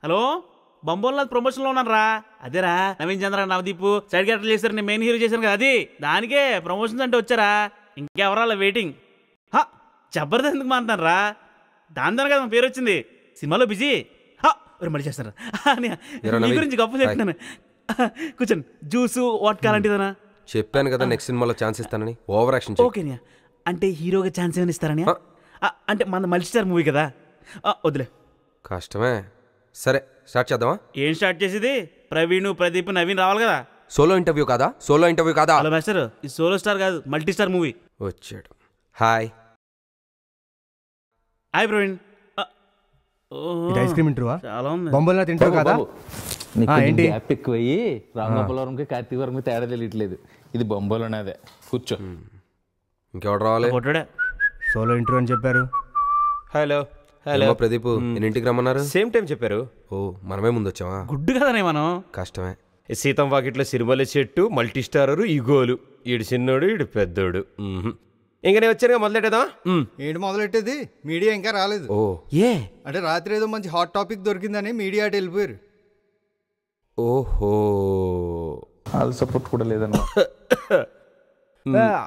Hello, బంబోల్ ప్రమోషన్లో ఉన్నాను రా. అదేరా నవీన్ చంద్ర నవదీప్ సైడ్ క్యారెక్టర్ చేశారు, నేను మెయిన్ హీరో చేశాను కదా, అది దానికే ప్రమోషన్స్ అంటే వచ్చారా. ఇంకెవరాల వెయిటింగ్. జబర్దస్త్ ఎందుకు మారుతాను రా, దాని కదా పేరు వచ్చింది. సినిమాలో బిజీ. మళ్ళీ చేస్తారా నీ గురించి గొప్ప చెప్తున్నాను. కూర్చొని జ్యూసు వాట్ కాలంటిదనా చెప్పాను కదా నెక్స్ట్ సినిమాలో ఛాన్స్ ఇస్తానని. Over action. ఓకేనా, అంటే హీరోగా ఛాన్స్ ఏమైనా ఇస్తారని? అంటే మన మల్టీస్టార్ మూవీ కదా, వదిలే. కష్టమే. సరే స్టార్ట్ చేద్దామా? ఏం స్టార్ట్ చేసేది? ప్రవీణ్, ప్రదీప్, నవీన్ రావాలి కదా. సోలో ఇంటర్వ్యూ కాదా? సోలో ఇంటర్వ్యూ కాదా? హలో మాస్టర్, ఇది సోలో స్టార్ కాదు, మల్టీ స్టార్ మూవీ. వచ్చాడు. Hi hi Praveen. Ice cream interview చాలా ఉంది. బొమ్మలా తింటావు కదా? ఏంటి గ్యాప్ ఎక్కువయ్యి రామగోపాలవరంకి కార్తీకవరంకి తేడా తెలియట్లేదు. ఇది బొంబలోనేదే. కూర్చో. ఇంకెవడు రావాలి? ఫోటోడే. సోలో ఇంటర్వ్యూ అని చెప్పారు. హలో హలో ప్రదీప్, ఎన్నింటికి రమ్మన్నారు? సేమ్ టైం చెప్పారు. ఓ మనమే ముందు వచ్చావా? గుడ్డు కదనే మనం. కష్టమే. సీతం వాకిట్లో సిరిమల్లె చెట్టు, మల్టీ స్టారరు, ఈగోలు. ఈడు చిన్నోడు, ఈడు పెద్దోడు. ఇంక నేను వచ్చానుగా మొదలెట్టేదా? ఏంటి మొదలెట్టేది? మీడియా ఇంకా రాలేదు. ఓ ఏ అంటే రాత్రి ఏదో మంచి హాట్ టాపిక్ దొరికిందని మీడియా అటు వెళ్ళిపోయారు. ఓహో, వాళ్ళ సపోర్ట్ కూడా లేదన్నా.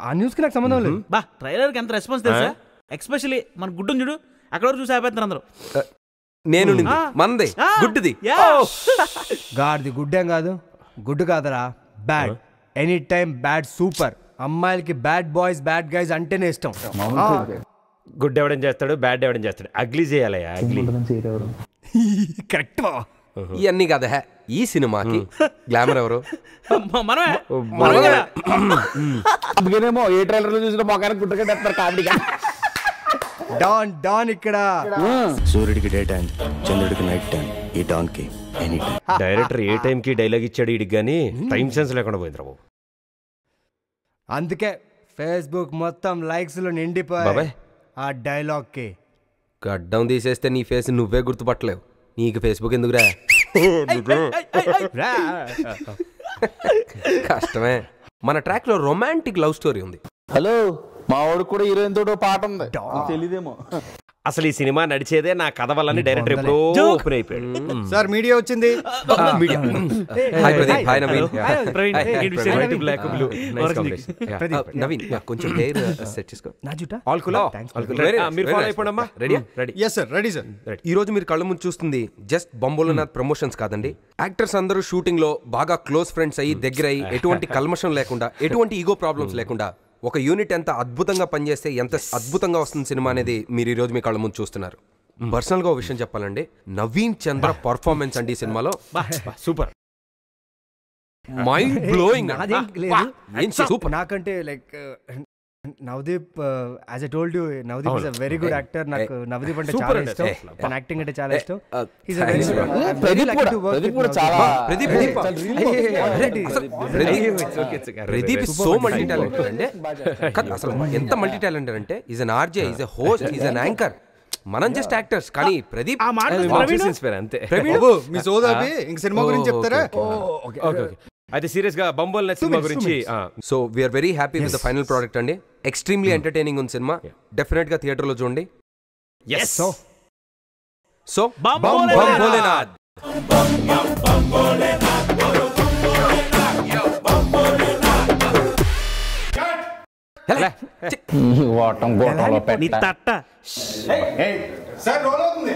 ఆ న్యూస్ కి నాకు సంబంధం లేదు. బా ట్రైలర్కి ఎంత రెస్పాన్స్ తెలుసా? ఎక్స్పెషల్లీ మన గుడ్డుని చూడు, అక్కడ వరకు చూసి ఆపేస్తున్నారు అందరూ. నేను మందే గుడ్డిది. గాడిది గుడ్డేం కాదు, గుడ్డు కాదరా, bad. Any time bad. Super. అమ్మాయిలకి బ్యాడ్ బాయ్స్ బ్యాడ్ గైస్ అంటేనే ఇష్టం. గుడ్ ఎవడం చేస్తాడు, బ్యాడ్ ఎవడం చేస్తాడు. అగ్లీ చేయాలయ్యా, అగ్లీ. కరెక్ట్. ఇవన్నీ కదా ఈ సినిమాకి గ్లామర్ ఎవరు? అందుకేనేమో ఏ ట్రైలర్ లో చూసిన మొగానికి గుట్టగట్టేస్తారు కామెడీగా. డాన్ డాన్ ఇక్కడ. సూర్యుడికి డే టైం, చంద్రుడికి నైట్ టైం, ఈ డాన్ కి ఎనీ టైం. డైరెక్టర్ ఏ టైంకి డైలాగ్ ఇచ్చాడు ఇడికి కానీ టైం సెన్స్ లేకుండా పోయింది రావు. అందుకే ఫేస్బుక్ మొత్తం లైక్స్ లో నిండిపోయాయి ఆ డైలాగ్ కి. గడ్డం తీసేస్తే నీ ఫేస్ నువ్వే గుర్తుపట్టలేవు. నీకు ఫేస్బుక్ ఎందుకురా? కష్టమే. మన ట్రాక్ లో రొమాంటిక్ లవ్ స్టోరీ ఉంది. హలో, మా వాడికి కూడా హీరోయిన్ తోటి పాట ఉంది, తెలీదేమో. అసలు ఈ సినిమా నడిచేదే నా కథ వల్లని డైరెక్టర్ ఎప్పుడో ఓపెన్ అయిపోయాడు. సార్ మీడియా వచ్చింది. హాయ్ ప్రదీప్. హాయ్ నవీన్. నవీన్ కొంచెం హెయిర్ సెట్ చేసుకో. మీరు ఫాలో అయిపోండమ్మా. Ready? Ready. Yes sir, ready sir. ఈ రోజు మీరు కళ్ళ ముందు చూస్తుంది జస్ట్ బంబోలనాథ్ ప్రమోషన్స్ కాదండి. యాక్టర్స్ అందరూ షూటింగ్ లో బాగా క్లోజ్ ఫ్రెండ్స్ అయ్యి దగ్గర అయ్యి ఎటువంటి కల్మషం లేకుండా, ఎటువంటి ఈగో ప్రాబ్లమ్స్ లేకుండా ఒక యూనిట్ ఎంత అద్భుతంగా పనిచేస్తే ఎంత అద్భుతంగా వస్తుంది సినిమా అనేది మీరు ఈ రోజు మీ కళ్ళ ముందు చూస్తున్నారు. పర్సనల్ గా ఒక విషయం చెప్పాలండి, నవీన్ చంద్ర పర్ఫార్మెన్స్ అండి ఈ సినిమాలో సూపర్, మైండ్ బ్లోయింగ్. నాకంటే like Navdeep, as I told you, Navdeep is a very good actor. నాకు నవదీప్ అంటే చాలా ఇష్టం, తన యాక్టింగ్ అంటే చాలా ఇష్టం. Pradeep is so multi talented అండి. అసలు ఎంత మల్టీ టాలెంటెడ్ అంటే is an RJ, is a host, is an anchor. మనం జస్ట్ యాక్టర్స్, కానీ ప్రదీప్ అంతే. మీ సోదాపి ఇంక సినిమా గురించి చెప్తారా? అయితే సీరియస్ గా బంబోల్ సినిమా గురించి. So we are very happy with the final product అండి. ఎక్స్ట్రీమ్లీ ఎంటర్టైనింగ్ ఉంది సినిమా. డెఫినెట్ గా థియేటర్ లో చూడండి. సో బంబోలేనాథ్. వాటం గోటంలో తట్ట సార్ రోల్ అవుతుంది.